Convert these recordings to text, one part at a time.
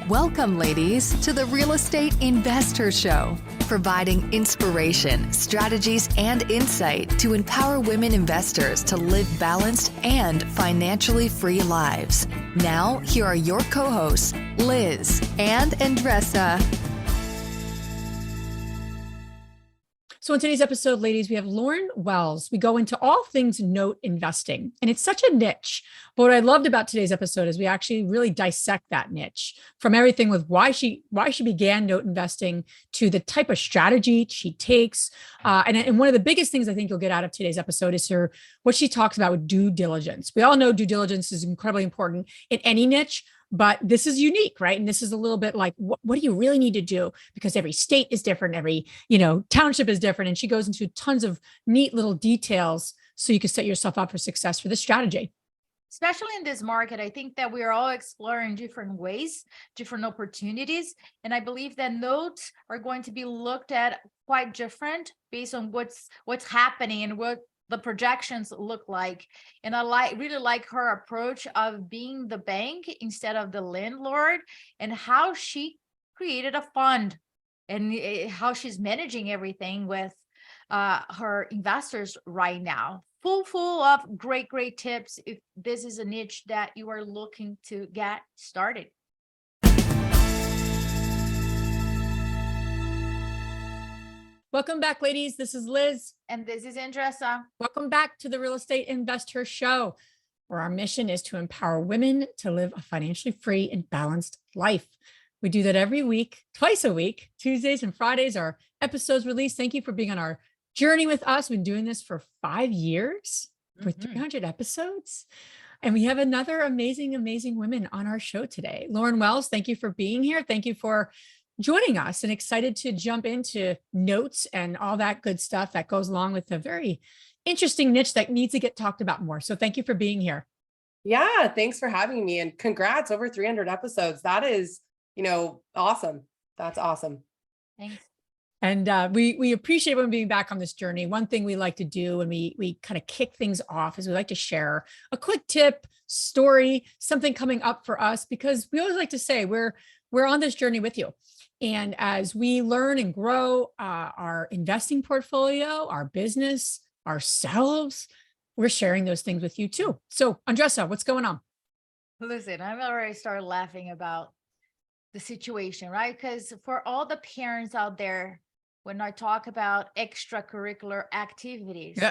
Welcome, ladies, to the Real Estate Investor Show, providing inspiration, strategies, and insight to empower women investors to live balanced and financially free lives. Now, here are your co-hosts, Liz and Andressa. So in today's episode, ladies, we have Lauren Wells. We go into all things note investing, and it's such a niche. But what I loved about today's episode is we actually really dissect that niche, from everything with why she began note investing to the type of strategy she takes. And one of the biggest things I think you'll get out of today's episode is what she talks about with due diligence. We all know due diligence is incredibly important in any niche, but this is unique, right? And this is a little bit like, what do you really need to do? Because every state is different, every, township is different. And she goes into tons of neat little details so you can set yourself up for success for this strategy. Especially in this market, I think that we're all exploring different ways, different opportunities. And I believe that notes are going to be looked at quite different based on what's happening and what the projections look like. And I really like her approach of being the bank instead of the landlord, and how she created a fund and how she's managing everything with her investors right now. Full of great tips if this is a niche that you are looking to get started. Welcome back, ladies. This is Liz. And this is Andressa. Welcome back to the Real Estate Investor Show, where our mission is to empower women to live a financially free and balanced life. We do that every week, twice a week. Tuesdays and Fridays are episodes released. Thank you for being on our journey with us. We've been doing this for 5 years, for 300 episodes. And we have another amazing women on our show today. Lauren Wells, thank you for being here. Thank you for joining us, and excited to jump into notes and all that good stuff that goes along with a very interesting niche that needs to get talked about more. So thank you for being here. Yeah, thanks for having me, and congrats, over 300 episodes. That is, awesome. That's awesome. Thanks. And we appreciate when being back on this journey. One thing we like to do when we kind of kick things off is we like to share a quick tip, story, something coming up for us, because we always like to say we're on this journey with you. And as we learn and grow our investing portfolio, our business, ourselves, we're sharing those things with you too. So, Andressa, what's going on? Listen, I've already started laughing about the situation, right? Because for all the parents out there, when I talk about extracurricular activities,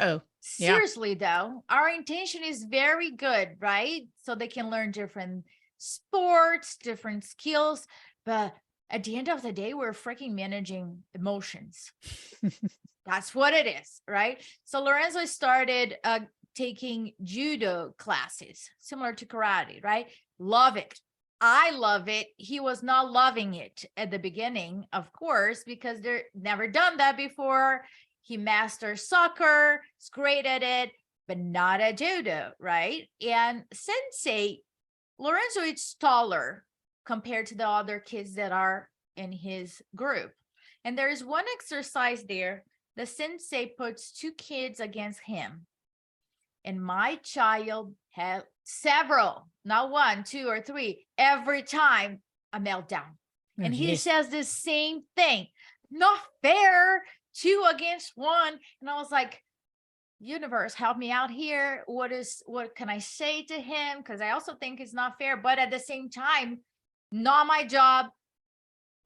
seriously though, our intention is very good, right? So they can learn different sports, different skills, but at the end of the day, we're freaking managing emotions. That's what it is, right? So Lorenzo started taking judo classes, similar to karate, right? Love it. I love it. He was not loving it at the beginning, of course, because they're never done that before. He mastered soccer, is great at it, but not at judo, right? And Sensei, Lorenzo is taller compared to the other kids that are in his group. And there is one exercise there. The sensei puts 2 kids against him. And my child had several, not 1, 2, or 3, every time a meltdown. And he says the same thing. Not fair, 2 against 1. And I was like, universe, help me out here. What can I say to him? Because I also think it's not fair, but at the same time, not my job,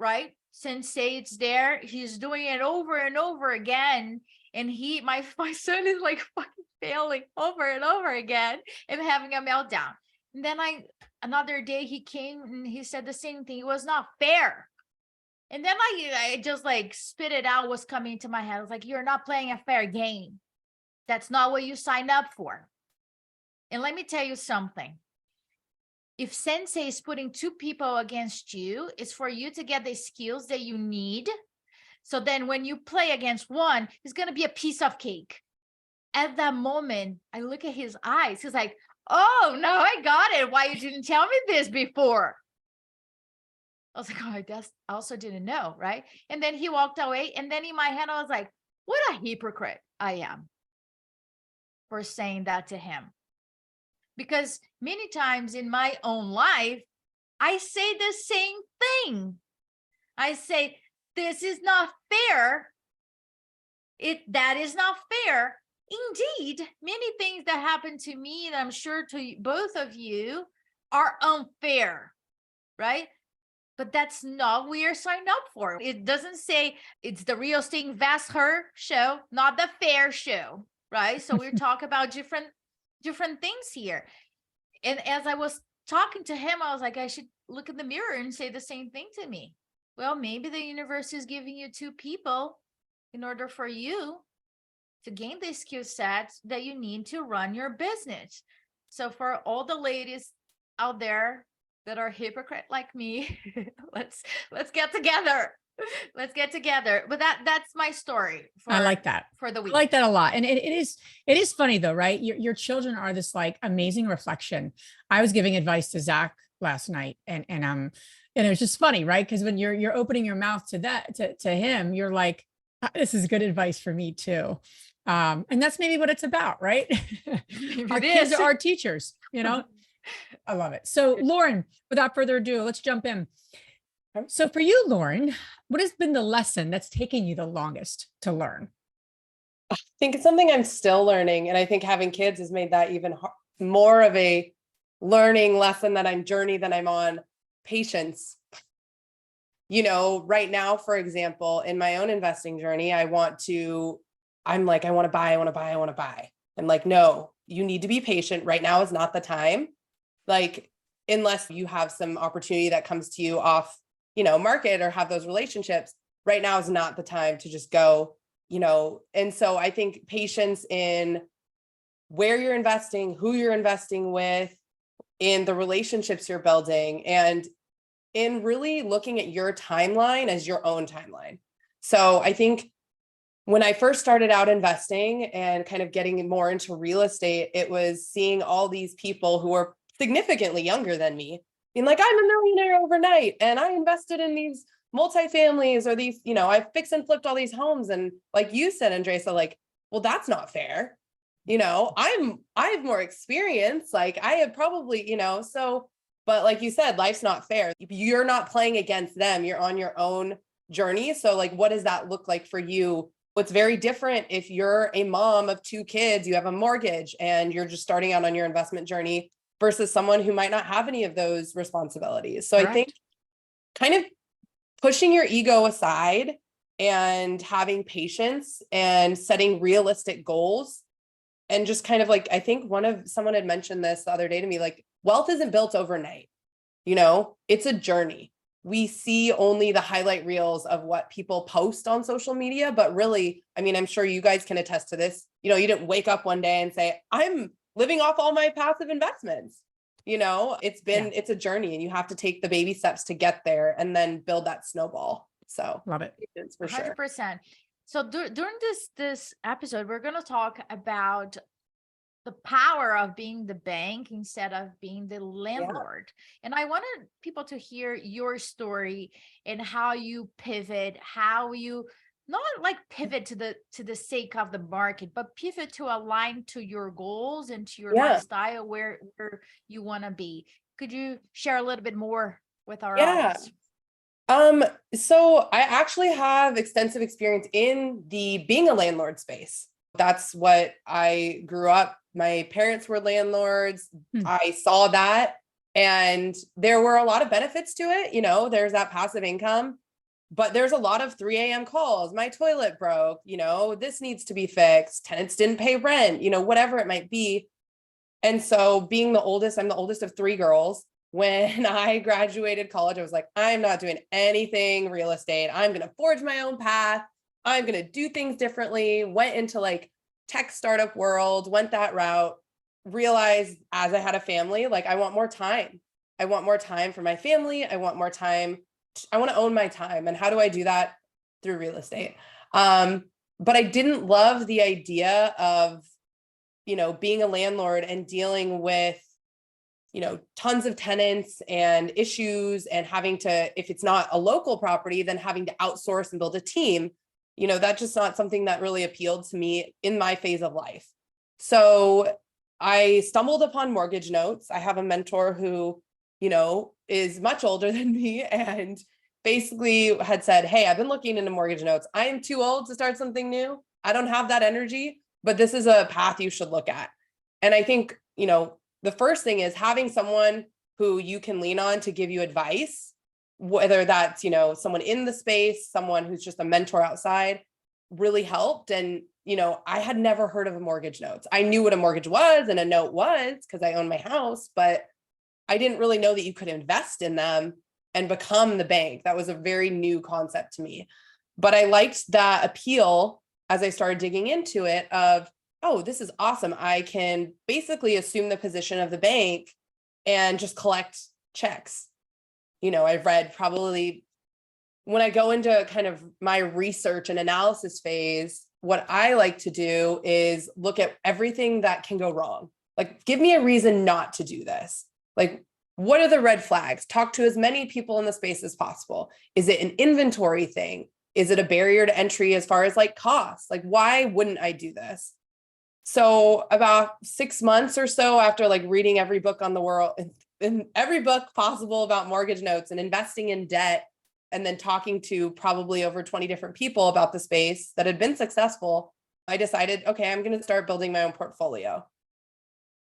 right? Sensei, it's there. He's doing it over and over again. And my son is like fucking failing over and over again and having a meltdown. And then another day he came and he said the same thing. It was not fair. And then I just like spit it out, was coming to my head. I was like, you're not playing a fair game. That's not what you signed up for. And let me tell you something. If sensei is putting 2 people against you, it's for you to get the skills that you need. So then when you play against one, it's going to be a piece of cake. At that moment, I look at his eyes. He's like, oh, no, I got it. Why you didn't tell me this before? I was like, oh, I guess I also didn't know, right? And then he walked away. And then in my head, I was like, what a hypocrite I am for saying that to him. Because many times in my own life, I say the same thing. I say, this is not fair. That is not fair. Indeed, many things that happen to me, and I'm sure to both of you, are unfair, right? But that's not what we are signed up for. It doesn't say it's the Real Estate Investor show, not the fair show, right? So we're talking about different things here. And as I was talking to him, I was like, I should look in the mirror and say the same thing to me. Well, maybe the universe is giving you two people in order for you to gain the skill sets that you need to run your business. So for all the ladies out there that are hypocrite like me, let's get together. Let's get together. But that's my story. I like that for the week. I like that a lot. And it is funny though, right? Your children are this like amazing reflection. I was giving advice to Zach last night, and it was just funny, right? Because when you're opening your mouth to him, you're like, this is good advice for me too. And that's maybe what it's about, right? Our kids are our teachers, you know? I love it. So Lauren, without further ado, let's jump in. So for you, Lauren, what has been the lesson that's taken you the longest to learn? I think it's something I'm still learning. And I think having kids has made that even more of a learning lesson that I'm on. Patience. You know, right now, for example, in my own investing journey, I want to buy. I'm like, no, you need to be patient. Right now is not the time. Like, unless you have some opportunity that comes to you off, market or have those relationships, right now is not the time to just go, And so I think patience in where you're investing, who you're investing with, in the relationships you're building, and in really looking at your timeline as your own timeline. So I think when I first started out investing and kind of getting more into real estate, it was seeing all these people who were significantly younger than me being like, I'm a millionaire overnight and I invested in these multifamilies or these, I fixed and flipped all these homes. And like you said, Andresa, like, well, that's not fair. I have more experience. Like I have probably, but like you said, life's not fair. You're not playing against them. You're on your own journey. So like, what does that look like for you? What's very different if you're a mom of 2 kids, you have a mortgage and you're just starting out on your investment journey versus someone who might not have any of those responsibilities. So Correct. I think kind of pushing your ego aside and having patience and setting realistic goals. And just kind of like, I think someone had mentioned this the other day to me, like wealth isn't built overnight. It's a journey. We see only the highlight reels of what people post on social media, but really, I mean, I'm sure you guys can attest to this. You didn't wake up one day and say, I'm living off all my passive investments. It's a journey and you have to take the baby steps to get there and then build that snowball. So love it. For 100%. Sure. So during this episode, we're going to talk about the power of being the bank instead of being the landlord. Yeah. And I wanted people to hear your story and how you pivot, how you not like pivot to the sake of the market, but pivot to align to your goals and to your lifestyle where you want to be. Could you share a little bit more with our audience? So I actually have extensive experience in the being a landlord space. That's what I grew up. My parents were landlords. I saw that. And there were a lot of benefits to it. There's that passive income, but there's a lot of 3 a.m. calls. My toilet broke, this needs to be fixed. Tenants didn't pay rent, whatever it might be. And so being I'm the oldest of 3 girls. When I graduated college, I was like, I'm not doing anything real estate. I'm going to forge my own path. I'm going to do things differently. Went into like tech startup world, went that route, realized as I had a family, like I want more time. I want more time for my family. I want more time. I want to own my time. And how do I do that? Through real estate. But I didn't love the idea of, being a landlord and dealing with, tons of tenants and issues and having to, if it's not a local property, then having to outsource and build a team. That's just not something that really appealed to me in my phase of life. So I stumbled upon mortgage notes. I have a mentor who, is much older than me and basically had said, hey, I've been looking into mortgage notes. I am too old to start something new. I don't have that energy, but this is a path you should look at. And I think, the first thing is having someone who you can lean on to give you advice, whether that's, someone in the space, someone who's just a mentor outside, really helped. And, I had never heard of a mortgage notes. I knew what a mortgage was and a note was because I owned my house, but I didn't really know that you could invest in them and become the bank. That was a very new concept to me. But I liked that appeal as I started digging into it of, oh, this is awesome. I can basically assume the position of the bank and just collect checks. I've read probably when I go into kind of my research and analysis phase, what I like to do is look at everything that can go wrong. Like, give me a reason not to do this. Like, what are the red flags? Talk to as many people in the space as possible. Is it an inventory thing? Is it a barrier to entry as far as like costs? Like, why wouldn't I do this? So about 6 months or so after like reading every book on the world and every book possible about mortgage notes and investing in debt, and then talking to probably over 20 different people about the space that had been successful, I decided, okay, I'm going to start building my own portfolio.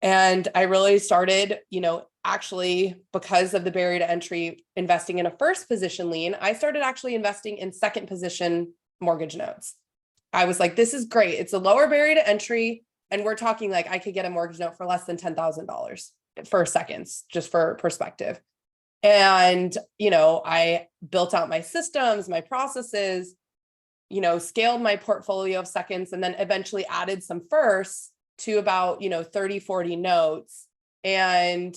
And I really started, actually, because of the barrier to entry, investing in a first position lien, I started actually investing in second position mortgage notes. I was like, this is great. It's a lower barrier to entry. And we're talking like I could get a mortgage note for less than $10,000 for seconds, just for perspective. And, I built out my systems, my processes, scaled my portfolio of seconds, and then eventually added some firsts to about, 30, 40 notes. And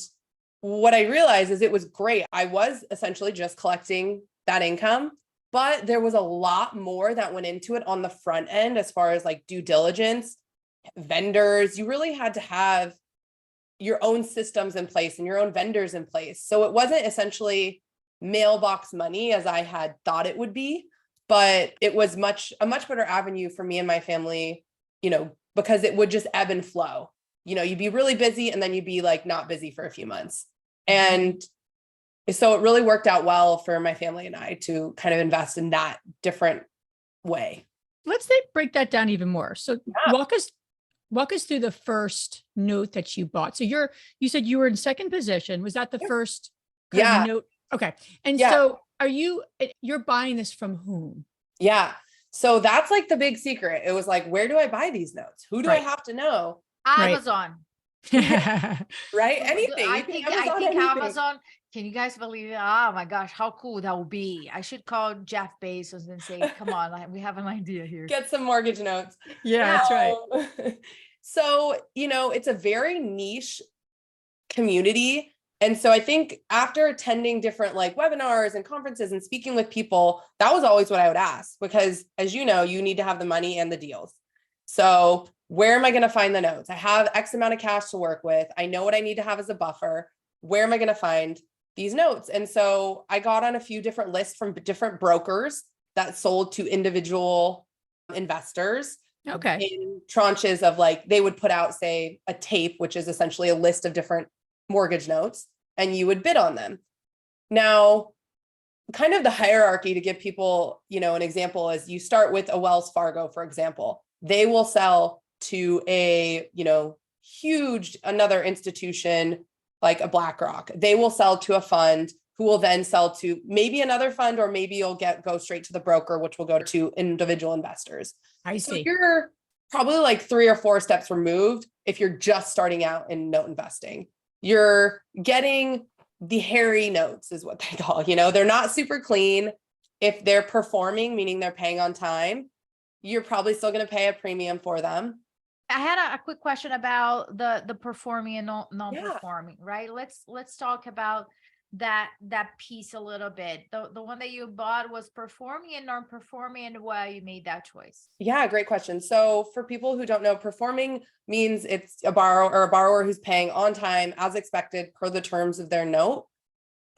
what I realized is it was great. I was essentially just collecting that income, but there was a lot more that went into it on the front end as far as like due diligence, vendors. You really had to have your own systems in place and your own vendors in place. So it wasn't essentially mailbox money as I had thought it would be, but it was a much better avenue for me and my family, because it would just ebb and flow. You'd be really busy and then you'd be like not busy for a few months. And so it really worked out well for my family and I to kind of invest in that different way. Let's break that down even more. So walk us through the first note that you bought. So you said you were in second position. Was that the first note? Okay. And so you're buying this from whom? Yeah. So that's like the big secret. It was like, where do I buy these notes? Who do I have to know? Amazon. Right? Anything. I think Amazon. Can you guys believe it? Oh my gosh, how cool that would be. I should call Jeff Bezos and say, come on, we have an idea here. Get some mortgage notes. Yeah, that's right. So, it's a very niche community. And so I think after attending different like webinars and conferences and speaking with people, that was always what I would ask, because as you know, you need to have the money and the deals. So where am I going to find the notes? I have X amount of cash to work with. I know what I need to have as a buffer. Where am I going to find these notes? And so I got on a few different lists from different brokers that sold to individual investors. Okay. In tranches of like, they would put out, say, a tape, which is essentially a list of different mortgage notes, and you would bid on them. Now, kind of the hierarchy to give people, an example is you start with a Wells Fargo, for example. They will sell to a, huge, another institution like a BlackRock. They will sell to a fund who will then sell to maybe another fund, or maybe you'll go straight to the broker, which will go to individual investors. I see. So you're probably like 3 or 4 steps removed if you're just starting out in note investing. You're getting the hairy notes is what they call, they're not super clean. If they're performing, meaning they're paying on time, you're probably still going to pay a premium for them. I had a quick question about the performing and non-performing, right? Let's talk about that piece a little bit. The one that you bought was performing and non-performing, and why you made that choice. Yeah, great question. So for people who don't know, performing means it's a borrower who's paying on time as expected per the terms of their note.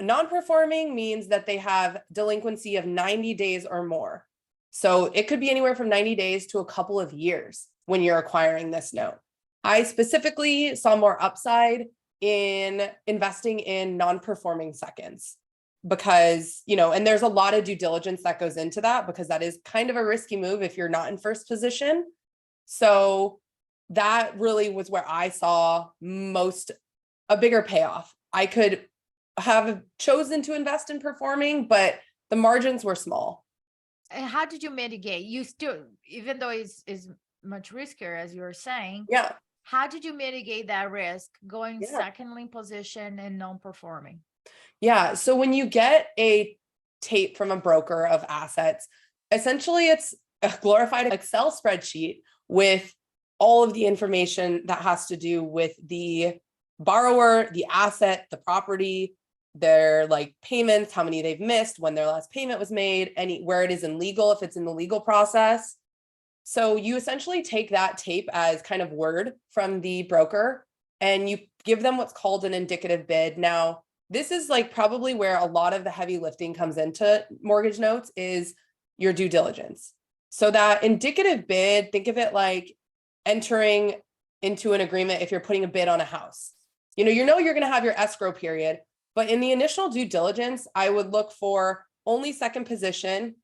Non-performing means that they have delinquency of 90 days or more. So it could be anywhere from 90 days to a couple of years when you're acquiring this note. I specifically saw more upside in investing in non-performing seconds because, and there's a lot of due diligence that goes into that because that is kind of a risky move if you're not in first position. So that really was where I saw a bigger payoff. I could have chosen to invest in performing, but the margins were small. And how did you mitigate? You still, even though it's much riskier, as you were saying. Yeah. How did you mitigate that risk going second lien position and non-performing? Yeah. So when you get a tape from a broker of assets, essentially it's a glorified Excel spreadsheet with all of the information that has to do with the borrower, the asset, the property, their like payments, how many they've missed, when their last payment was made, where it is in legal, if it's in the legal process. So you essentially take that tape as kind of word from the broker and you give them what's called an indicative bid. Now, this is like probably where a lot of the heavy lifting comes into mortgage notes is your due diligence. So that indicative bid, think of it like entering into an agreement if you're putting a bid on a house. You're going to have your escrow period, but in the initial due diligence, I would look for only second position.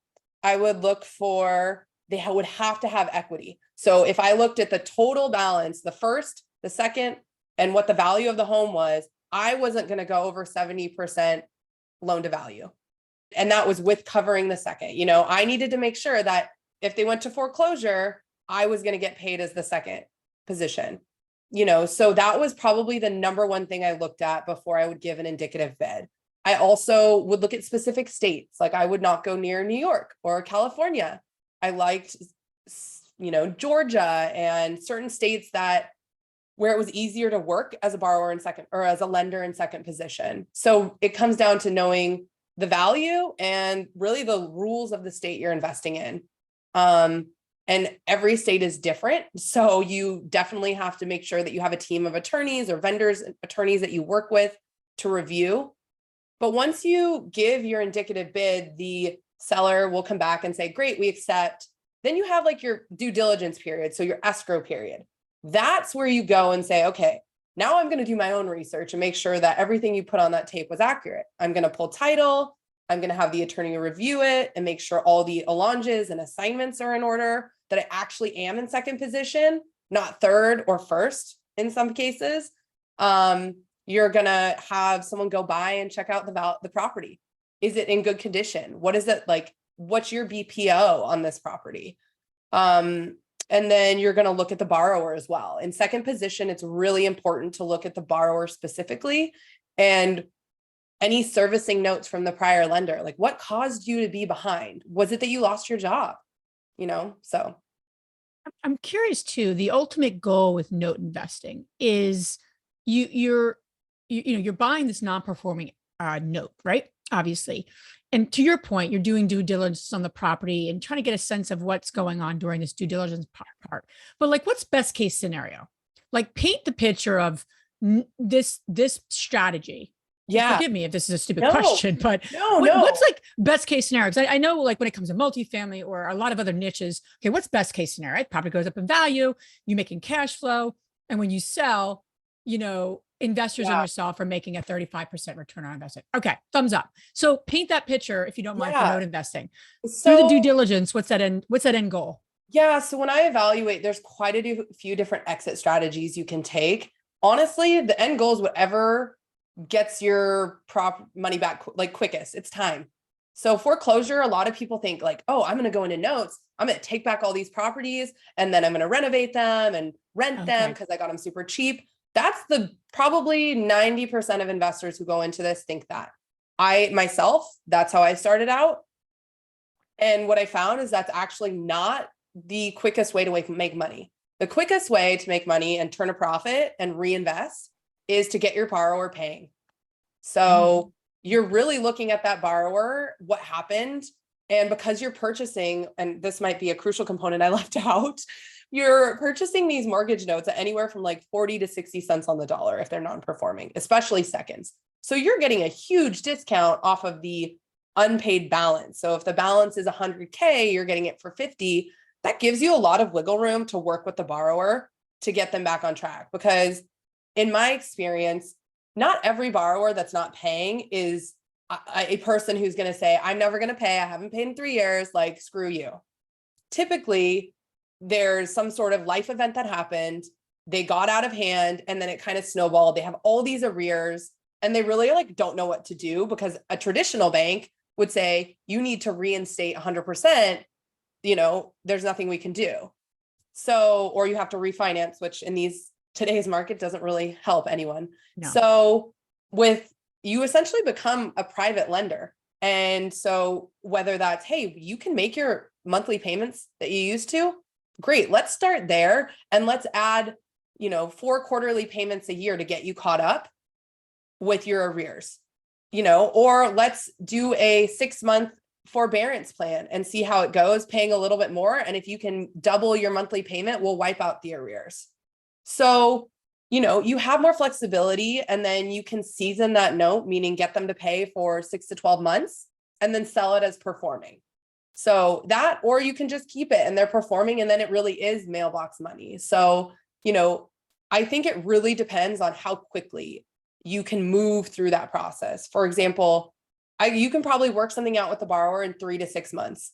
I would look for they would have to have equity. So if I looked at the total balance, the first, the second, and what the value of the home was, I wasn't going to go over 70% loan to value. And that was with covering the second. I needed to make sure that if they went to foreclosure, I was going to get paid as the second position. So that was probably the number one thing I looked at before I would give an indicative bid. I also would look at specific states. Like I would not go near New York or California. I liked, Georgia and certain states where it was easier to work as a borrower in second or as a lender in second position. So it comes down to knowing the value and really the rules of the state you're investing in. And every state is different. So you definitely have to make sure that you have a team of attorneys or vendors, attorneys that you work with to review. But once you give your indicative bid, the seller will come back and say, great, we accept. Then you have like your due diligence period. So your escrow period. That's where you go and say, okay, now I'm going to do my own research and make sure that everything you put on that tape was accurate. I'm going to pull title. I'm going to have the attorney review it and make sure all the allonges and assignments are in order, that I actually am in second position, not third or first in some cases. You're going to have someone go by and check out the property. Is it in good condition? What is it like? What's your BPO on this property? And then you're going to look at the borrower as well. In second position, it's really important to look at the borrower specifically and any servicing notes from the prior lender. Like what caused you to be behind? Was it that you lost your job? So. I'm curious too, the ultimate goal with note investing is you're buying this non-performing note, right? Obviously. And to your point, you're doing due diligence on the property and trying to get a sense of what's going on during this due diligence part. But like, what's best case scenario? Like paint the picture of this strategy. Yeah. Forgive me if this is a stupid question, but what's like best case scenario? Because I know like when it comes to multifamily or a lot of other niches, okay, what's best case scenario? Right? Property goes up in value, you're making cash flow. And when you sell, investors and yourself are making a 35% return on investment. Okay, thumbs up. So paint that picture if you don't mind for note investing. So, through the due diligence, what's that end goal? Yeah. So when I evaluate, there's quite a few different exit strategies you can take. Honestly, the end goal is whatever gets your money back like quickest. It's time. So foreclosure, a lot of people think like, oh, I'm going to go into notes. I'm going to take back all these properties and then I'm going to renovate them and rent them because I got them super cheap. That's probably 90% of investors who go into this think that. That's how I started out. And what I found is that's actually not the quickest way to make money. The quickest way to make money and turn a profit and reinvest is to get your borrower paying. So you're really looking at that borrower, what happened. And because you're purchasing, and this might be a crucial component I left out, you're purchasing these mortgage notes at anywhere from like 40 to 60 cents on the dollar if they're non-performing, especially seconds. So you're getting a huge discount off of the unpaid balance. So if the balance is 100K, you're getting it for 50. That gives you a lot of wiggle room to work with the borrower to get them back on track. Because in my experience, not every borrower that's not paying is a person who's going to say, I'm never going to pay. I haven't paid in 3 years. Like, screw you. Typically, there's some sort of life event that happened. They got out of hand and then it kind of snowballed. They have all these arrears and they really like don't know what to do, because a traditional bank would say, you need to reinstate 100%. There's nothing we can do. So, or you have to refinance, which in today's market doesn't really help anyone. No. So you essentially become a private lender. And so whether that's, hey, you can make your monthly payments that you used to, great. Let's start there. And let's add, 4 quarterly payments a year to get you caught up with your arrears, or let's do a 6-month forbearance plan and see how it goes, paying a little bit more. And if you can double your monthly payment, we'll wipe out the arrears. So, you have more flexibility, and then you can season that note, meaning get them to pay for 6 to 12 months and then sell it as performing. So that, or you can just keep it and they're performing, and then it really is mailbox money. So, I think it really depends on how quickly you can move through that process. For example, you can probably work something out with the borrower in 3 to 6 months.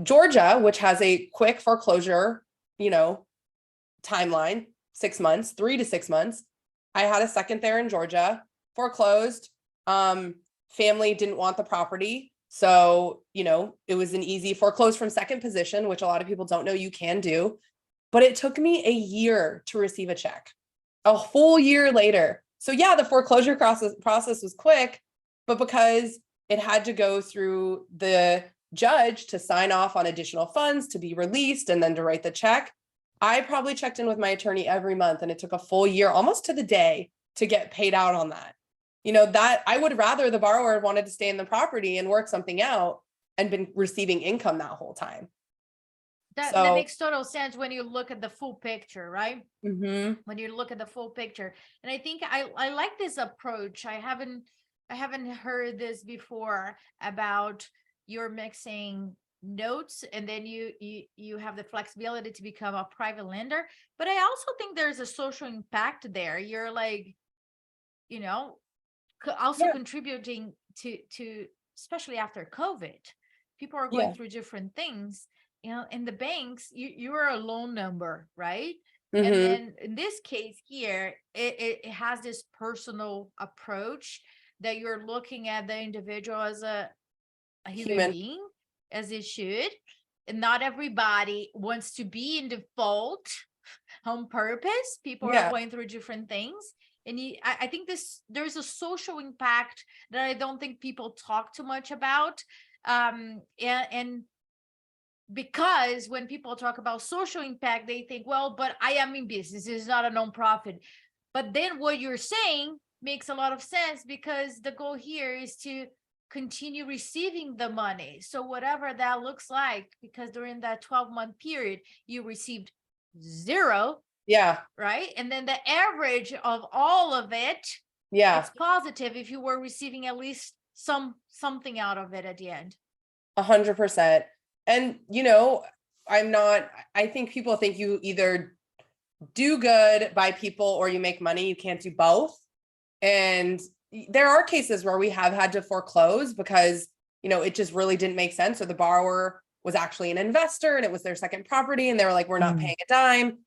Georgia, which has a quick foreclosure, timeline, 6 months, 3 to 6 months. I had a second there in Georgia, foreclosed. Family didn't want the property. So, it was an easy foreclose from second position, which a lot of people don't know you can do. But it took me a year to receive a check, a whole year later. So yeah, the foreclosure process was quick, but because it had to go through the judge to sign off on additional funds to be released and then to write the check, I probably checked in with my attorney every month, and it took a full year, almost to the day, to get paid out on that. That I would rather the borrower wanted to stay in the property and work something out and been receiving income that whole time. That makes total sense when you look at the full picture, right? Mm-hmm. When you look at the full picture. And I think I like this approach. I haven't heard this before about you're mixing notes and then you have the flexibility to become a private lender. But I also think there's a social impact there. You're like, also contributing to especially after COVID, people are going through different things. In the banks, you're a loan number, right? Mm-hmm. And then in this case here, it has this personal approach that you're looking at the individual as a human being, as it should. And not everybody wants to be in default on purpose. People are going through different things. And I think there's a social impact that I don't think people talk too much about. And because when people talk about social impact, they think, well, but I am in business, it's not a nonprofit. But then what you're saying makes a lot of sense, because the goal here is to continue receiving the money. So whatever that looks like, because during that 12-month period, you received 0. Yeah. Right. And then the average of all of it, it's positive if you were receiving at least something out of it at the end. 100%. And, I think people think you either do good by people or you make money. You can't do both. And there are cases where we have had to foreclose because, it just really didn't make sense. Or the borrower was actually an investor and it was their second property and they were like, we're not paying a dime.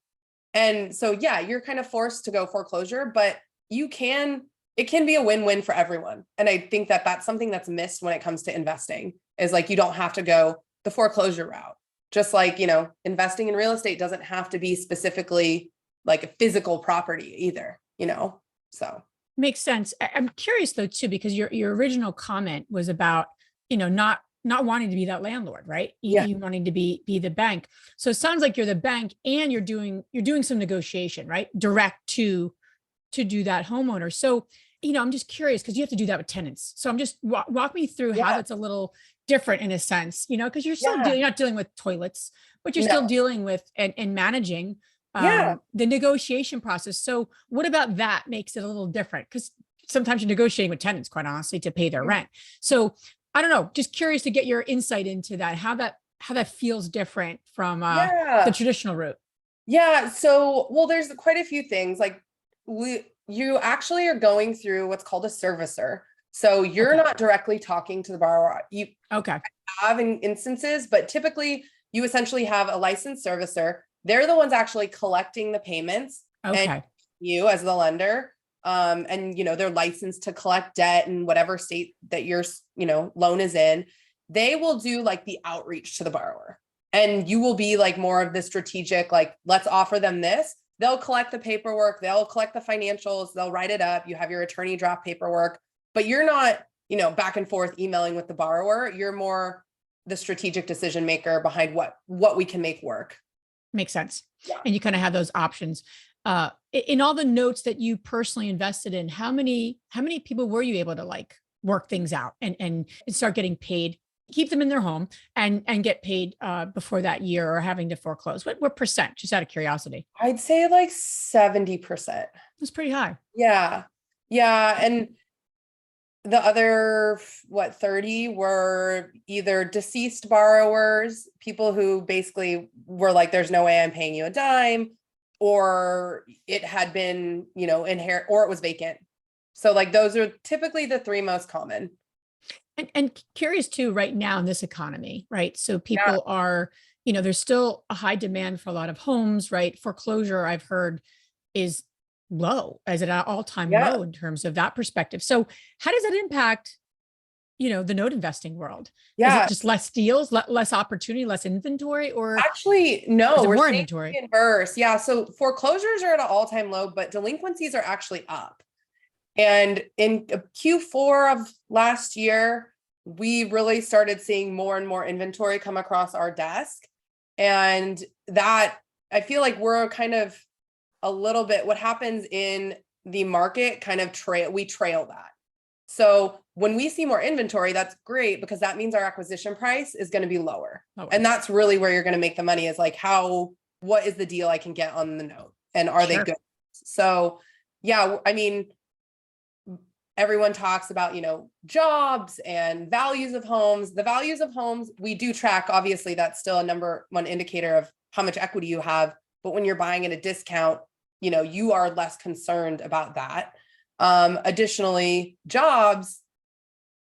And so, you're kind of forced to go foreclosure, but it can be a win-win for everyone. And I think that that's something that's missed when it comes to investing, is like, you don't have to go the foreclosure route. Just like, investing in real estate doesn't have to be specifically like a physical property either, so. Makes sense. I'm curious though, too, because your original comment was about, not wanting to be that landlord, right? You wanting to be the bank. So it sounds like you're the bank and you're doing some negotiation, right? Direct to do that homeowner. So, I'm just curious because you have to do that with tenants. So I'm just walk me through how that's a little different in a sense, because you're still you're not dealing with toilets, but you're still dealing with and managing the negotiation process. So what about that makes it a little different? Because sometimes you're negotiating with tenants, quite honestly, to pay their rent. So I don't know, just curious to get your insight into that, how that feels different from the traditional route. Yeah. So, well, there's quite a few things. Like you actually are going through what's called a servicer. So you're not directly talking to the borrower. You have in instances, but typically you essentially have a licensed servicer. They're the ones actually collecting the payments. And you as the lender, and they're licensed to collect debt in whatever state that your loan is in. They will do like the outreach to the borrower, and you will be like more of the strategic, like, let's offer them this. They'll collect the paperwork, they'll collect the financials, they'll write it up. You have your attorney draft paperwork, but you're not, back and forth emailing with the borrower. You're more the strategic decision maker behind what we can make work. Makes sense. Yeah. And you kind of have those options. In all the notes that you personally invested in, how many people were you able to like work things out and start getting paid, keep them in their home and get paid before that year, or having to foreclose? What percent, just out of curiosity? I'd say like 70%. That's pretty high. Yeah. Yeah. And the other, 30 were either deceased borrowers, people who basically were like, there's no way I'm paying you a dime, or it had been, inherit, or it was vacant. So like those are typically the three most common. And curious too, right now in this economy, right? So people are, there's still a high demand for a lot of homes, right? Foreclosure, I've heard, is low, as at an all-time low in terms of that perspective. So how does that impact, the note investing world? Is it just less deals, less opportunity, less inventory, or actually no, we're more seeing inventory? The inverse. Yeah. So foreclosures are at an all-time low, but delinquencies are actually up. And in Q4 of last year, we really started seeing more and more inventory come across our desk. And that, I feel like we're kind of a little bit, what happens in the market kind of we trail that. So when we see more inventory, that's great, because that means our acquisition price is going to be lower. And that's really where you're going to make the money, is like, what is the deal I can get on the note? And are they good? So yeah, I mean, everyone talks about, jobs and values of homes. The values of homes, we do track. Obviously, that's still a number one indicator of how much equity you have. But when you're buying at a discount, you are less concerned about that. Additionally, jobs,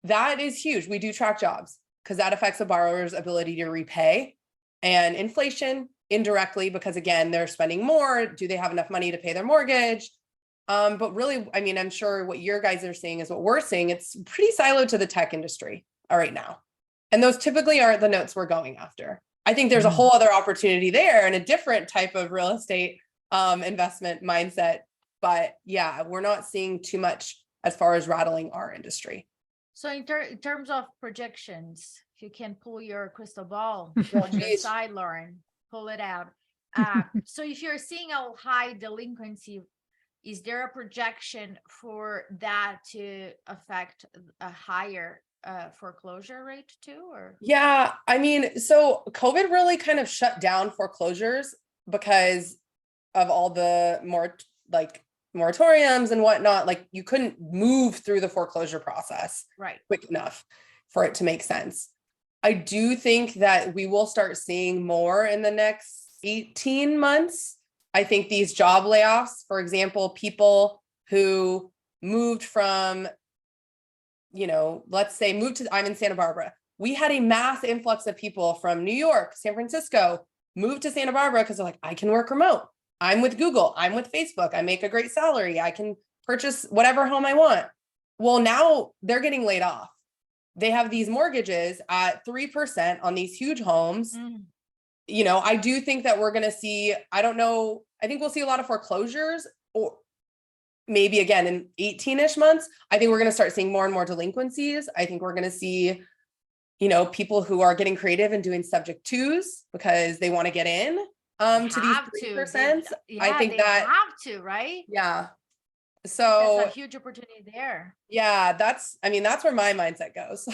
that is huge. We do track jobs because that affects a borrower's ability to repay, and inflation indirectly, because again, they're spending more. Do they have enough money to pay their mortgage? But really, I mean, I'm sure what your guys are seeing is what we're seeing. It's pretty siloed to the tech industry right now. And those typically aren't the notes we're going after. I think there's a whole other opportunity there and a different type of real estate investment mindset. But yeah, we're not seeing too much as far as rattling our industry. So in terms of projections, if you can pull your crystal ball Oh, on your side, Lauren, pull it out. So if you're seeing a high delinquency, is there a projection for that to affect a higher foreclosure rate too? Or yeah, I mean, so COVID really kind of shut down foreclosures because of all the more like moratoriums and whatnot. Like you couldn't move through the foreclosure process quick enough for it to make sense. I do think that we will start seeing more in the next 18 months. I think these job layoffs, for example, people who moved from, let's say I'm in Santa Barbara. We had a mass influx of people from New York, San Francisco, moved to Santa Barbara because they're like, I can work remote. I'm with Google. I'm with Facebook. I make a great salary. I can purchase whatever home I want. Well, now they're getting laid off. They have these mortgages at 3% on these huge homes. I do think that we're going to see, I don't know, I think we'll see a lot of foreclosures, or maybe again in 18-ish months. I think we're going to start seeing more and more delinquencies. I think we're going to see, people who are getting creative and doing subject twos because they want to get in to these 3%. I think that have to, right? Yeah. So that's a huge opportunity there. Yeah, that's where my mindset goes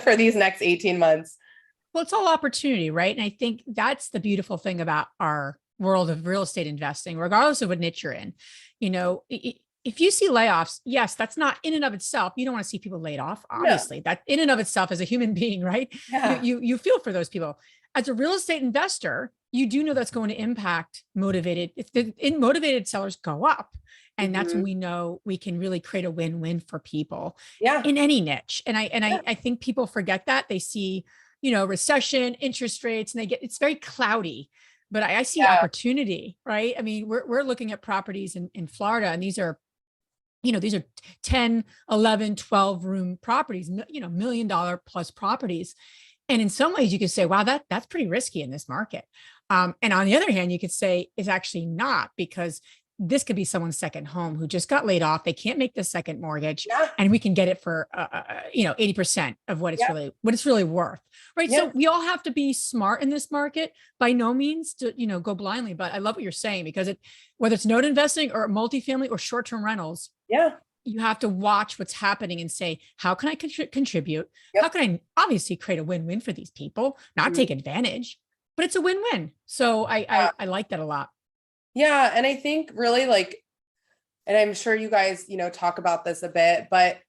for these next 18 months. Well, it's all opportunity, right? And I think that's the beautiful thing about our world of real estate investing, regardless of what niche you're in. If you see layoffs, yes, that's not in and of itself. You don't want to see people laid off, obviously. That in and of itself as a human being, right? Yeah. You feel for those people. As a real estate investor, you do know that's going to impact motivated. If the motivated sellers go up, And that's when we know we can really create a win-win for people Yeah. in any niche. And I think people forget that. They see, recession, interest rates, and it's very cloudy. But I see opportunity, right? I mean, we're looking at properties in Florida, and these are 10, 11, 12 room properties, $1 million plus properties. And in some ways you could say, wow, that's pretty risky in this market. And on the other hand, you could say it's actually not, because this could be someone's second home who just got laid off. They can't make the second mortgage, and we can get it for 80% of what it's really worth. Right. So we all have to be smart in this market, by no means to, go blindly. But I love what you're saying, because whether it's note investing or multifamily or short-term rentals, you have to watch what's happening and say, how can I contribute? How can I obviously create a win-win for these people, not take advantage, but it's a win-win. So I like that a lot. Yeah. And I think really and I'm sure you guys, talk about this a bit, but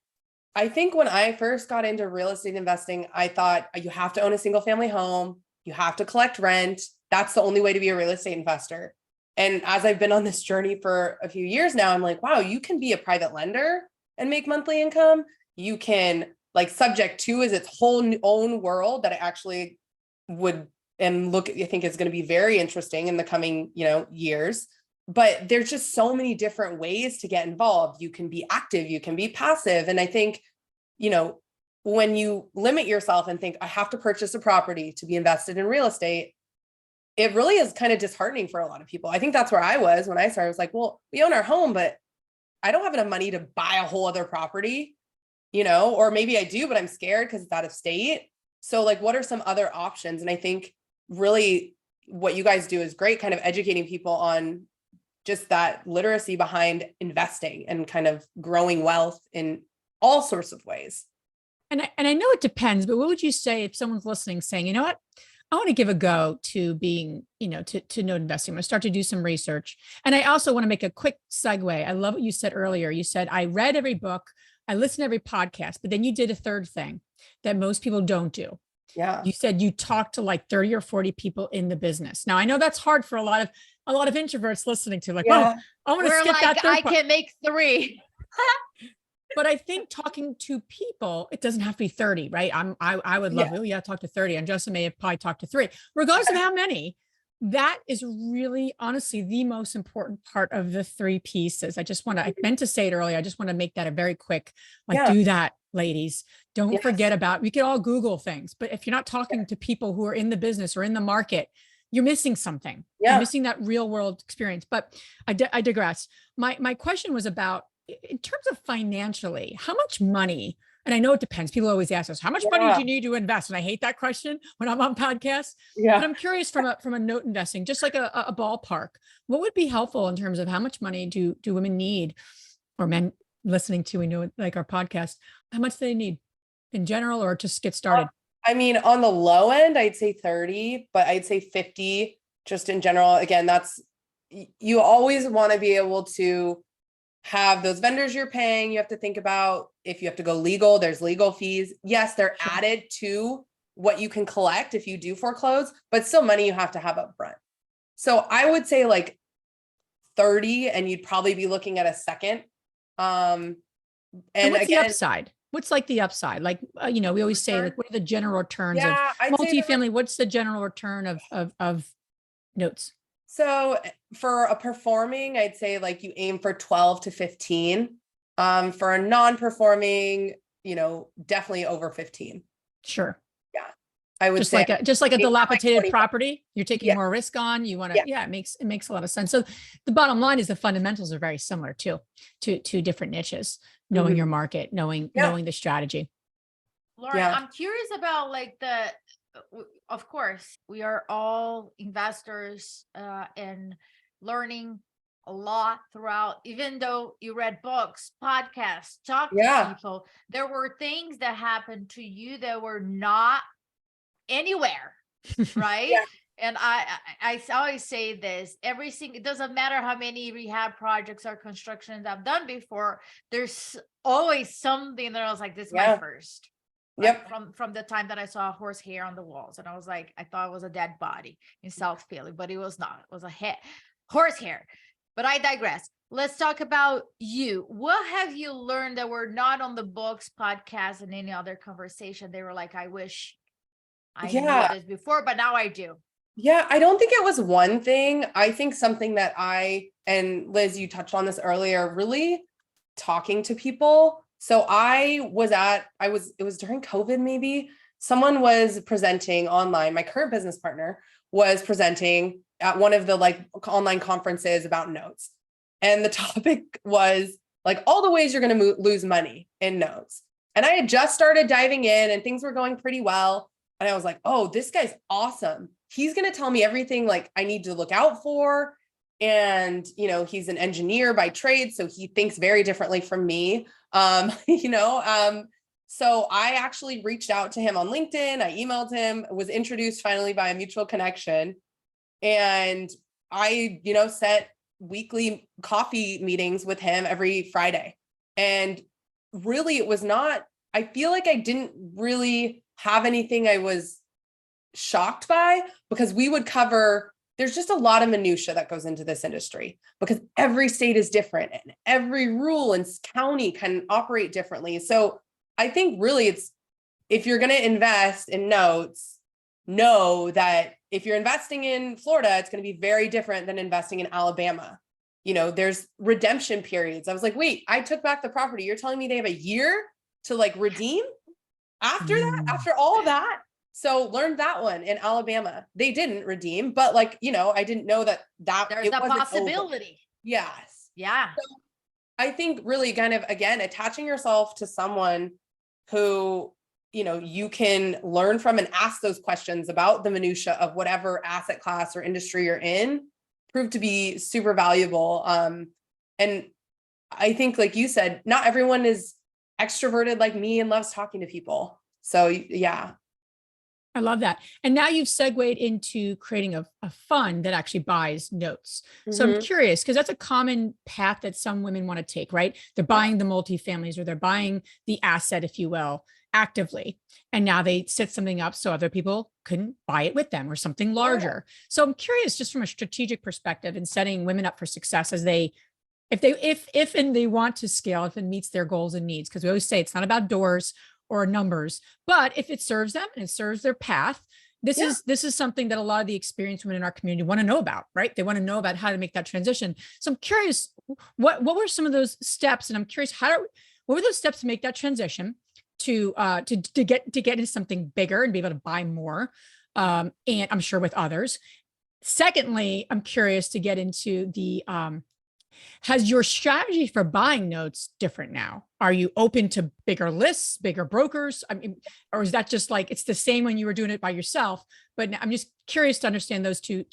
I think when I first got into real estate investing, I thought you have to own a single family home. You have to collect rent. That's the only way to be a real estate investor. And as I've been on this journey for a few years now, I'm like, wow, you can be a private lender and make monthly income. You can subject to is its whole own world that I actually I think it's going to be very interesting in the coming, years. But there's just so many different ways to get involved. You can be active, you can be passive. And I think, when you limit yourself and think, I have to purchase a property to be invested in real estate, it really is kind of disheartening for a lot of people. I think that's where I was when I started. I was like, well, we own our home, but I don't have enough money to buy a whole other property, or maybe I do, but I'm scared because it's out of state. So what are some other options? And I think really what you guys do is great, kind of educating people on just that literacy behind investing and kind of growing wealth in all sorts of ways. And I know it depends, but what would you say if someone's listening saying, you know what, I want to give a go to being, to note investing. I'm going to start to do some research. And I also want to make a quick segue. I love what you said earlier. You said, I read every book, I listened to every podcast, but then you did a third thing that most people don't do. Yeah. You said you talked to 30 or 40 people in the business. Now I know that's hard for a lot of introverts listening to well, I want to skip that third I can make 3. But I think talking to people, it doesn't have to be 30, right? I would love it. Talk to 30. And Justin may have probably talked to 3, regardless of how many. That is really, honestly, the most important part of the 3 pieces. I meant to say it earlier. I just want to make that a very quick, do that, ladies. Don't forget about, we can all Google things, but if you're not talking to people who are in the business or in the market, you're missing something. You're missing that real world experience. But I digress. My question was about, in terms of financially, how much money, and I know it depends. People always ask us, how much money do you need to invest? And I hate that question when I'm on podcasts. But I'm curious from a note investing, just like a ballpark, what would be helpful in terms of how much money do women need, or men listening to, our podcast, how much do they need in general, or just get started? I mean, on the low end, I'd say 30, but I'd say 50 just in general. Again, you always want to be able to have those vendors you're paying. You have to think about if you have to go legal, there's legal fees. Yes, they're added to what you can collect if you do foreclose, but still money you have to have up front. So I would say 30, and you'd probably be looking at a second. And what's the upside? What's the upside? We always say, what are the general returns of multifamily? What's the general return of notes? So for a performing, I'd say you aim for 12 to 15. For a non-performing, definitely over 15. Sure. Yeah. I would say just like a dilapidated property, you're taking more risk on. You want to, it makes a lot of sense. So the bottom line is the fundamentals are very similar to different niches, knowing your market, knowing the strategy. Lauren, I'm curious about of course, we are all investors and learning a lot throughout, even though you read books, podcasts, talk to people, there were things that happened to you that were not anywhere, right? And I always say this, it doesn't matter how many rehab projects or constructions I've done before, there's always something that I was like, this is my first. From the time that I saw horse hair on the walls, and I was like, I thought it was a dead body in South Philly, but it was not. It was a horse hair. But I digress. let's talk about you. What have you learned that were not on the books, podcast, and any other conversation? They were like, I wish I knew this before, but now I do. Yeah, I don't think it was one thing. I think something that and Liz, you touched on this earlier, really talking to people. So it was during COVID, maybe someone was presenting online. My current business partner was presenting at one of the like online conferences about notes. And the topic was like all the ways you're going to lose money in notes. And I had just started diving in and things were going pretty well. And I was like, oh, this guy's awesome. He's going to tell me everything like I need to look out for. And, he's an engineer by trade. So he thinks very differently from me. So I actually reached out to him on LinkedIn. I emailed him, was introduced finally by a mutual connection. And I, set weekly coffee meetings with him every Friday. And really, I feel like I didn't really have anything I was shocked by, because we would cover, there's just a lot of minutia that goes into this industry because every state is different and every rule and county can operate differently. So I think really if you're going to invest in notes, know that if you're investing in Florida, it's going to be very different than investing in Alabama. There's redemption periods. I was like, wait, I took back the property. You're telling me they have a year to like redeem after all of that? So learned that one in Alabama. They didn't redeem, but I didn't know that there's a possibility. Over. Yes. Yeah. So I think really kind of, again, attaching yourself to someone who, you can learn from and ask those questions about the minutia of whatever asset class or industry you're in proved to be super valuable. And I think, like you said, not everyone is extroverted like me and loves talking to people. So yeah. I love that. And now you've segued into creating a fund that actually buys notes. Mm-hmm. So I'm curious, because that's a common path that some women want to take, right? They're buying the multifamilies or they're buying the asset, if you will, actively. And now they set something up so other people couldn't buy it with them or something larger. Yeah. So I'm curious, just from a strategic perspective and setting women up for success as if they want to scale, if it meets their goals and needs, because we always say it's not about doors or numbers, but if it serves them and it serves their path, this is something that a lot of the experienced women in our community want to know about, right? They want to know about how to make that transition. So I'm curious, what were some of those steps? And I'm curious, what were those steps to make that transition to get into something bigger and be able to buy more? And I'm sure with others. Secondly, I'm curious to get into has your strategy for buying notes different now? Are you open to bigger lists, bigger brokers? I mean, or is that just like, it's the same when you were doing it by yourself? But I'm just curious to understand those two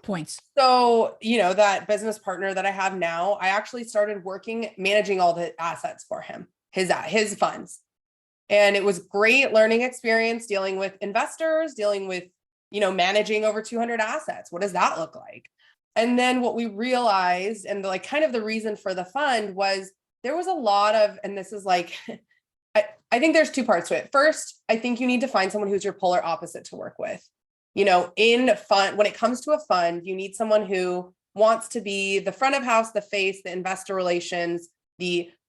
points. So, that business partner that I have now, I actually started managing all the assets for him, his funds. And it was great learning experience dealing with investors, dealing with, managing over 200 assets. What does that look like? And then what we realized, and kind of the reason for the fund, was there was a lot of, and this is like, I think there's two parts to it. First, I think you need to find someone who's your polar opposite to work with. In fund, when it comes to a fund, you need someone who wants to be the front of house, the face, the investor relations,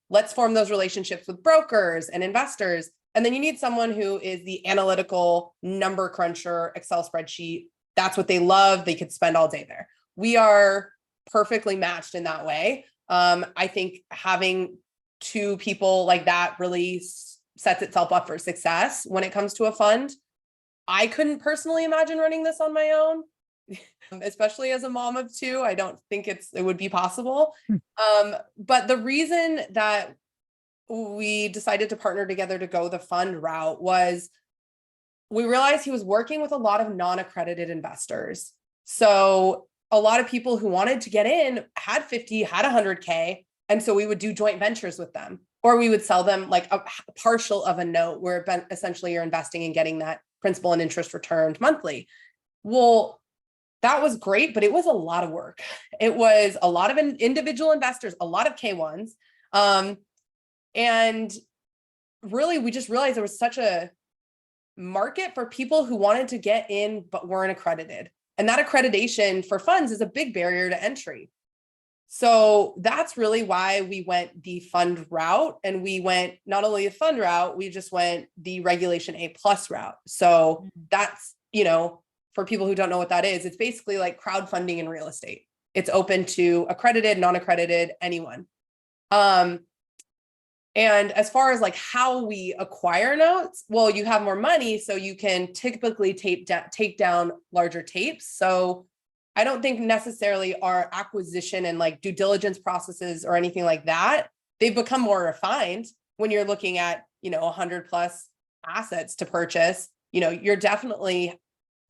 let's form those relationships with brokers and investors. And then you need someone who is the analytical number cruncher, Excel spreadsheet. That's what they love. They could spend all day there. We are perfectly matched in that way. I think having two people like that really sets itself up for success when it comes to a fund. I couldn't personally imagine running this on my own, especially as a mom of two. I don't think it would be possible. But the reason that we decided to partner together to go the fund route was we realized he was working with a lot of non-accredited investors. So a lot of people who wanted to get in had 50, had 100K. And so we would do joint ventures with them, or we would sell them like a partial of a note where essentially you're investing and getting that principal and interest returned monthly. Well, that was great, but it was a lot of work. It was a lot of individual investors, a lot of K1s. And really, we just realized there was such a market for people who wanted to get in, but weren't accredited. And that accreditation for funds is a big barrier to entry. So that's really why we went the fund route, and we went not only the fund route, we just went the Regulation A+ route. So that's, for people who don't know what that is, it's basically like crowdfunding in real estate. It's open to accredited, non-accredited, anyone. And as far as like how we acquire notes, well, you have more money, so you can typically take down larger tapes. So I don't think necessarily our acquisition and like due diligence processes or anything like that, they've become more refined when you're looking at, 100 plus assets to purchase. You're definitely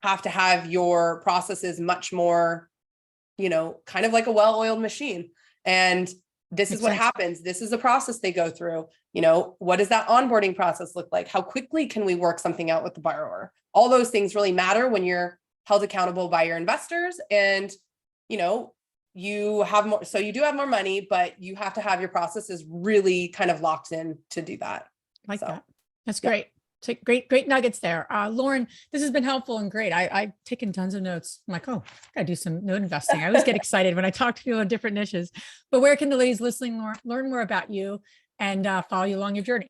have to have your processes much more, kind of like a well-oiled machine. And this is what happens. This is the process they go through. What does that onboarding process look like? How quickly can we work something out with the borrower? All those things really matter when you're held accountable by your investors. And, you have more, so you do have more money, but you have to have your processes really kind of locked in to do that. That. That's great. So great nuggets there. Lauren, this has been helpful and great. I've taken tons of notes. I'm like, oh, I gotta do some note investing. I always get excited when I talk to people in different niches. But where can the ladies listening learn more about you and follow you along your journey?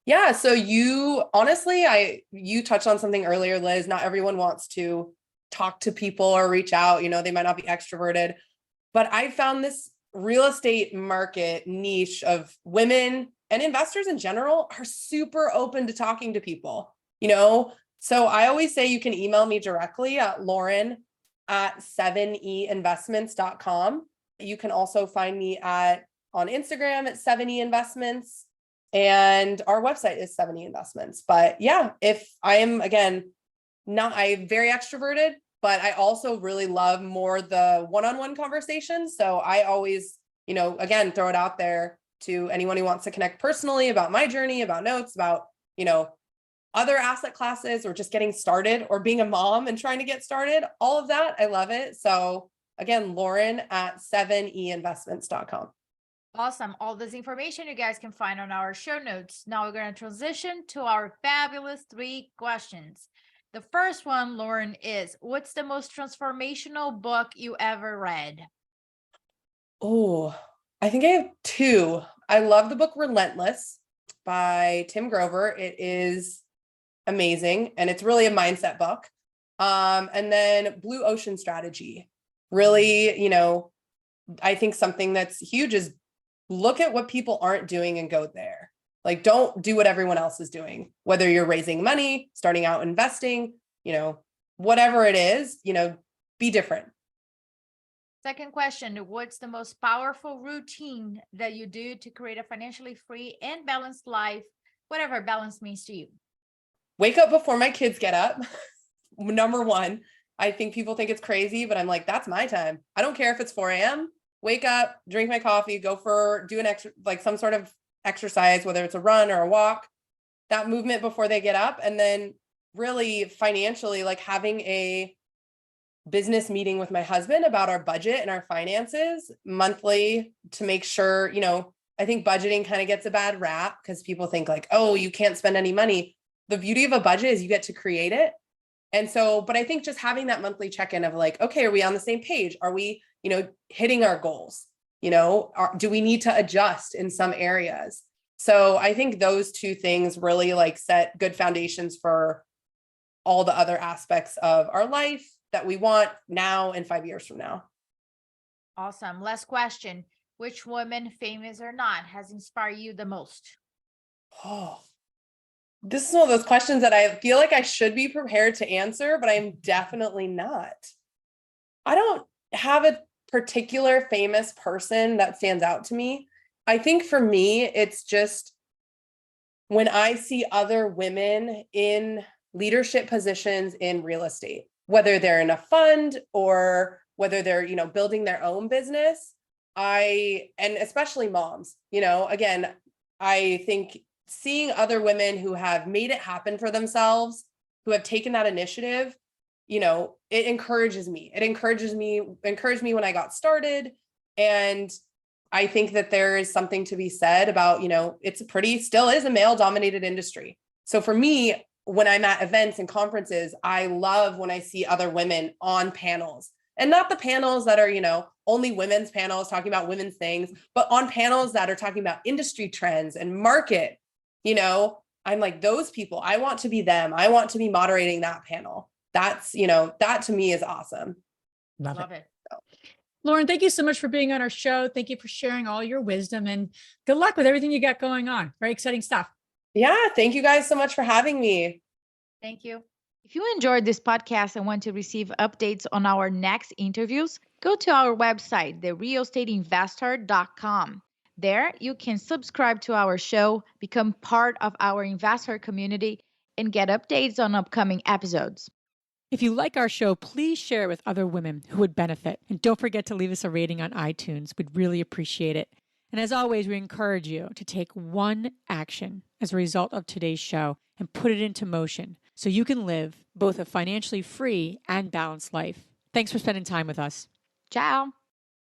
Yeah. So you touched on something earlier, Liz. Not everyone wants to talk to people or reach out. They might not be extroverted, but I found this real estate market niche of women and investors in general are super open to talking to people, So I always say you can email me directly at lauren@7einvestments.com. You can also find me on Instagram at 7einvestments, and our website is 7einvestments. But yeah, if I am, again, I'm very extroverted, but I also really love more the one-on-one conversations. So I always, again, throw it out there to anyone who wants to connect personally about my journey, about notes, about, other asset classes, or just getting started, or being a mom and trying to get started, all of that. I love it. So again, lauren@7einvestments.com. Awesome. All this information you guys can find on our show notes. Now we're going to transition to our fabulous 3 questions. The first one, Lauren, is what's the most transformational book you ever read? Oh, I think I have 2. I love the book Relentless by Tim Grover. It is amazing, and it's really a mindset book. And then Blue Ocean Strategy. Really, I think something that's huge is look at what people aren't doing and go there. Like, don't do what everyone else is doing, whether you're raising money, starting out investing, whatever it is, be different. Second question, what's the most powerful routine that you do to create a financially free and balanced life, whatever balance means to you? Wake up before my kids get up. Number 1, I think people think it's crazy, but I'm like, that's my time. I don't care if it's 4 a.m. Wake up, drink my coffee, do some sort of exercise, whether it's a run or a walk, that movement before they get up. And then really financially, like having a business meeting with my husband about our budget and our finances monthly to make sure, I think budgeting kind of gets a bad rap because people think like, oh, you can't spend any money. The beauty of a budget is you get to create it. And so, but I think just having that monthly check-in of like, okay, are we on the same page? Are we, hitting our goals? Do we need to adjust in some areas? So I think those 2 things really like set good foundations for all the other aspects of our life that we want now and 5 years from now. Awesome. Last question. Which woman, famous or not, has inspired you the most? Oh, this is one of those questions that I feel like I should be prepared to answer, but I'm definitely not. I don't have a particular famous person that stands out to me. I think for me, it's just when I see other women in leadership positions in real estate, whether they're in a fund or whether they're, building their own business, and especially moms, again, I think seeing other women who have made it happen for themselves, who have taken that initiative, it encourages me. It encouraged me when I got started. And I think that there is something to be said about, still is a male dominated industry. So for me, when I'm at events and conferences, I love when I see other women on panels, and not the panels that are, only women's panels talking about women's things, but on panels that are talking about industry trends and market, you know, I'm like, those people, I want to be them. I want to be moderating that panel. That's, you know, that to me is awesome. Love it. Lauren, thank you so much for being on our show. Thank you for sharing all your wisdom, and good luck with everything you got going on. Very exciting stuff. Yeah. Thank you guys so much for having me. Thank you. If you enjoyed this podcast and want to receive updates on our next interviews, go to our website, therealestateinvestor.com. There, you can subscribe to our show, become part of our investor community, and get updates on upcoming episodes. If you like our show, please share it with other women who would benefit. And don't forget to leave us a rating on iTunes. We'd really appreciate it. And as always, we encourage you to take one action as a result of today's show and put it into motion so you can live both a financially free and balanced life. Thanks for spending time with us. Ciao.